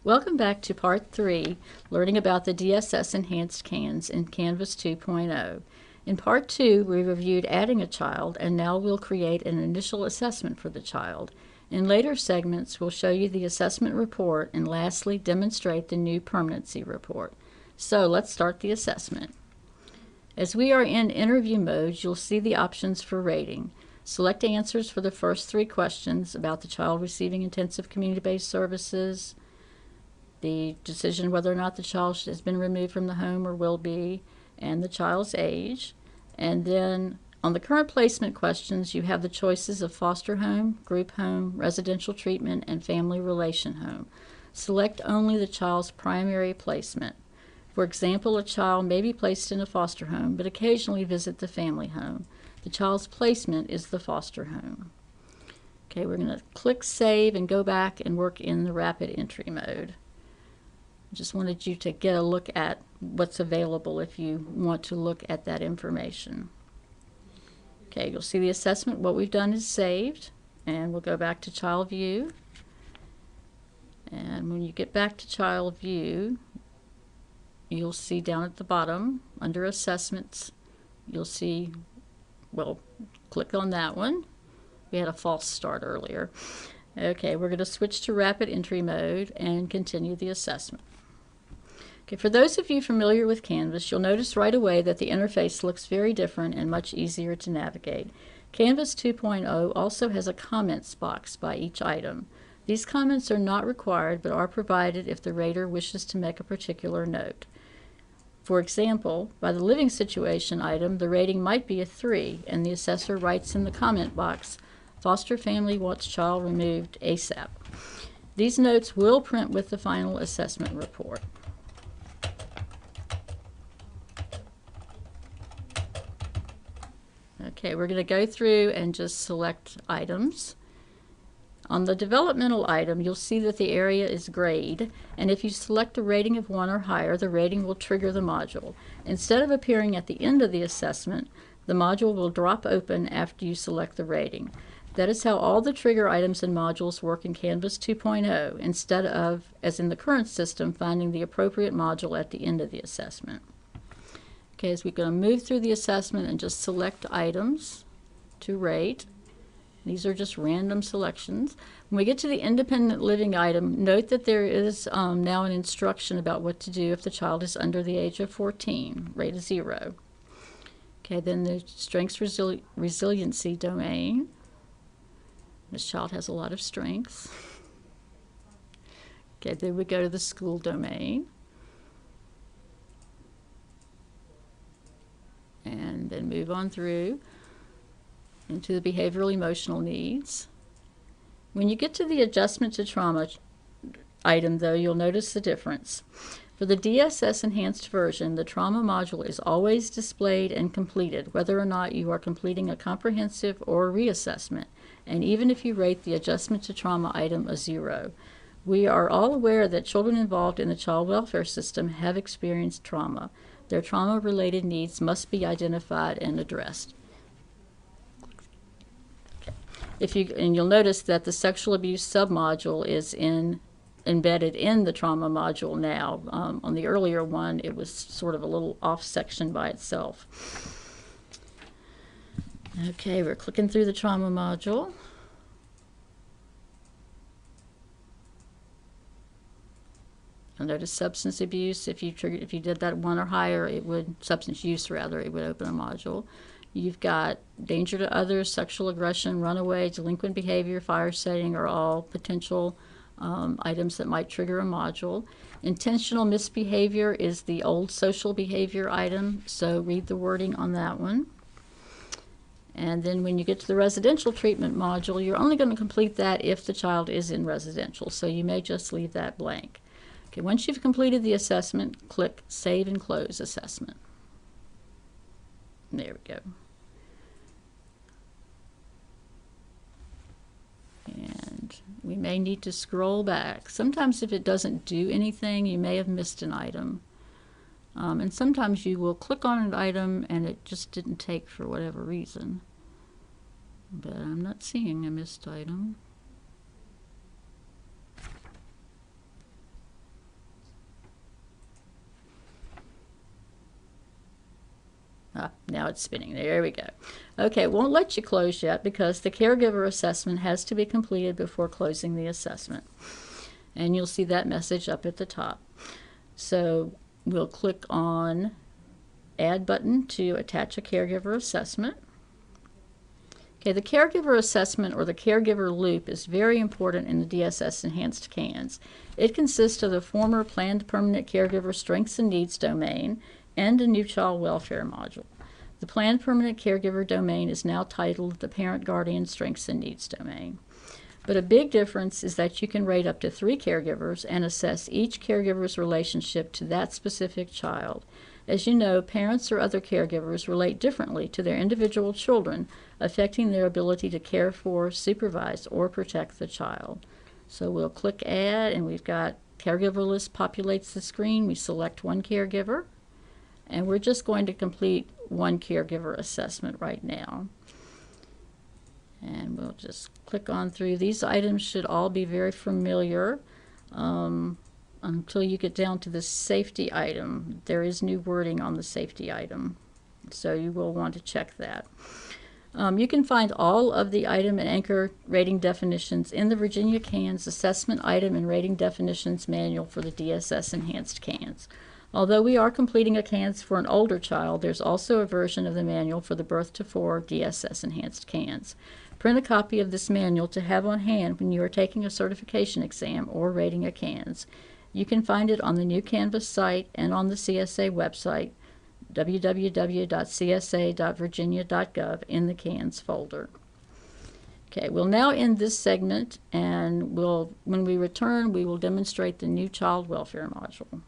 Welcome back to Part 3, learning about the DSS Enhanced CANs in Canvas 2.0. In Part 2, we reviewed adding a child, and now we'll create an initial assessment for the child. In later segments, we'll show you the assessment report and lastly demonstrate the new permanency report. So let's start the assessment. As we are in interview mode, you'll see the options for rating. Select answers for the first 3 questions about the child receiving intensive community-based services, the decision whether or not the child has been removed from the home or will be, and the child's age. And then on the current placement questions, you have the choices of foster home, group home, residential treatment, and family relation home. Select only the child's primary placement. For example, a child may be placed in a foster home, but occasionally visit the family home. The child's placement is the foster home. Okay, we're going to click Save and go back and work in the rapid entry mode. Just wanted you to get a look at what's available if you want to look at that information. Okay, you'll see the assessment. What we've done is saved, and we'll go back to Child View. And when you get back to Child View, you'll see down at the bottom, under Assessments, you'll see, well, click on that one. We had a false start earlier. Okay, we're going to switch to rapid entry mode and continue the assessment. Okay, for those of you familiar with Canvas, you'll notice right away that the interface looks very different and much easier to navigate. Canvas 2.0 also has a comments box by each item. These comments are not required but are provided if the rater wishes to make a particular note. For example, by the living situation item, the rating might be a 3, and the assessor writes in the comment box, "Foster family wants child removed ASAP." These notes will print with the final assessment report. Okay, we're going to go through and just select items. On the developmental item, you'll see that the area is grayed, and if you select a rating of 1 or higher, the rating will trigger the module. Instead of appearing at the end of the assessment, the module will drop open after you select the rating. That is how all the trigger items and modules work in Canvas 2.0, instead of, as in the current system, finding the appropriate module at the end of the assessment. Okay, so we're going to move through the assessment and just select items to rate. These are just random selections. When we get to the independent living item, note that there is now an instruction about what to do if the child is under the age of 14, rate a 0. Okay, then the strengths resiliency domain. This child has a lot of strengths. Okay, then we go to the school domain. And then move on through into the behavioral emotional needs. When you get to the adjustment to trauma item, though, you'll notice the difference. For the DSS enhanced version, the trauma module is always displayed and completed, whether or not you are completing a comprehensive or reassessment, and even if you rate the adjustment to trauma item a 0. We are all aware that children involved in the child welfare system have experienced trauma. Their trauma-related needs must be identified and addressed. And you'll notice that the sexual abuse submodule is embedded in the trauma module now. On the earlier one, it was sort of a little off section by itself. Okay, we're clicking through the trauma module. You'll notice substance abuse. If you did that 1 or higher, it would, substance use rather, it would open a module. You've got danger to others, sexual aggression, runaway, delinquent behavior, fire setting are all potential items that might trigger a module. Intentional misbehavior is the old social behavior item, so read the wording on that one. And then when you get to the residential treatment module, you're only going to complete that if the child is in residential, so you may just leave that blank. Okay, once you've completed the assessment, click Save and Close Assessment. There we go. And we may need to scroll back. Sometimes if it doesn't do anything, you may have missed an item. And sometimes you will click on an item and it just didn't take for whatever reason. But I'm not seeing a missed item. now it's spinning. There we go. Okay, it won't let you close yet because the caregiver assessment has to be completed before closing the assessment. And you'll see that message up at the top. So we'll click on Add button to attach a caregiver assessment. Okay, the caregiver assessment or the caregiver loop is very important in the DSS Enhanced CANS. It consists of the former Planned Permanent Caregiver Strengths and Needs domain and a new child welfare module. The Planned Permanent Caregiver domain is now titled the Parent Guardian Strengths and Needs domain. But a big difference is that you can rate up to 3 caregivers and assess each caregiver's relationship to that specific child. As you know, parents or other caregivers relate differently to their individual children, affecting their ability to care for, supervise, or protect the child. So we'll click Add, and we've got Caregiver List populates the screen. We select one caregiver, and we're just going to complete one caregiver assessment right now. And we'll just click on through. These items should all be very familiar until you get down to the safety item. There is new wording on the safety item, so you will want to check that. You can find all of the item and anchor rating definitions in the Virginia CANS Assessment Item and Rating Definitions Manual for the DSS Enhanced CANS. Although we are completing a CANS for an older child, there's also a version of the manual for the Birth to 4 DSS Enhanced CANS. Print a copy of this manual to have on hand when you are taking a certification exam or rating a CANS. You can find it on the new Canvas site and on the CSA website, www.csa.virginia.gov, in the CANS folder. Okay, we'll now end this segment, and when we return, we will demonstrate the new child welfare module.